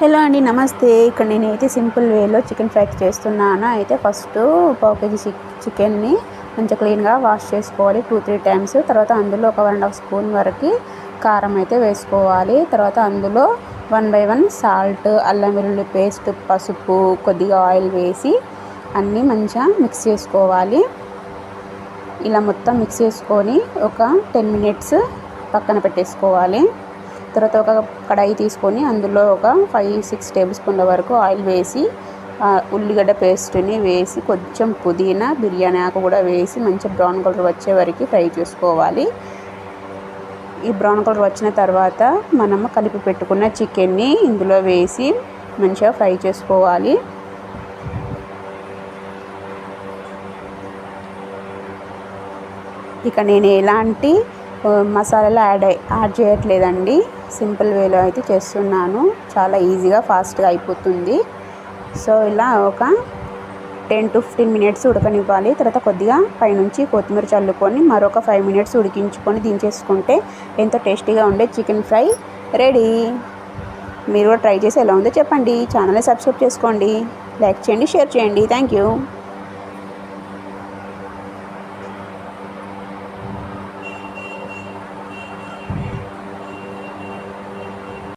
Hello అండి, నమస్తే. ఇక్కడ నేనైతే సింపుల్ వేలో చికెన్ ఫ్రై చేస్తున్నాను. అయితే ఫస్ట్ పావు కేజీ చికెన్ని మంచిగా క్లీన్గా వాష్ చేసుకోవాలి 2-3 టైమ్స్. తర్వాత అందులో ఒక 1.5 స్పూన్ వరకు కారం అయితే వేసుకోవాలి. తర్వాత అందులో 1/1 సాల్ట్, అల్లం వెల్లుల్లి పేస్ట్, పసుపు, కొద్దిగా ఆయిల్ వేసి అన్నీ మంచిగా మిక్స్ చేసుకోవాలి. ఇలా మొత్తం మిక్స్ చేసుకొని ఒక 10 మినిట్స్ పక్కన పెట్టేసుకోవాలి. తర్వాత ఒక కడాయి తీసుకొని అందులో ఒక 5-6 టేబుల్ స్పూన్ల వరకు ఆయిల్ వేసి ఉల్లిగడ్డ పేస్ట్ని వేసి కొంచెం పుదీనా, బిర్యానీ ఆకు కూడా వేసి మంచి బ్రౌన్ కలర్ వచ్చే వరకు ఫ్రై చేసుకోవాలి. ఈ బ్రౌన్ కలర్ వచ్చిన తర్వాత మనము కలిపి పెట్టుకున్న చికెన్ని ఇందులో వేసి మంచిగా ఫ్రై చేసుకోవాలి. ఇక నేను ఎలాంటి మసాలాలు యాడ్ చేయట్లేదండి. సింపుల్ వేలో అయితే చేస్తున్నాను. చాలా ఈజీగా ఫాస్ట్గా అయిపోతుంది. సో ఇలా ఒక 10-15 మినిట్స్ ఉడకనివ్వాలి. తర్వాత కొద్దిగా పైనుంచి కొత్తిమీర చల్లుకొని మరొక 5 మినిట్స్ ఉడికించుకొని దించేసుకుంటే ఎంతో టేస్టీగా ఉండే చికెన్ ఫ్రై రెడీ. మీరు కూడా ట్రై చేసి ఎలా ఉందో చెప్పండి. ఛానల్ని సబ్స్క్రైబ్ చేసుకోండి, లైక్ చేయండి, షేర్ చేయండి. Thank you.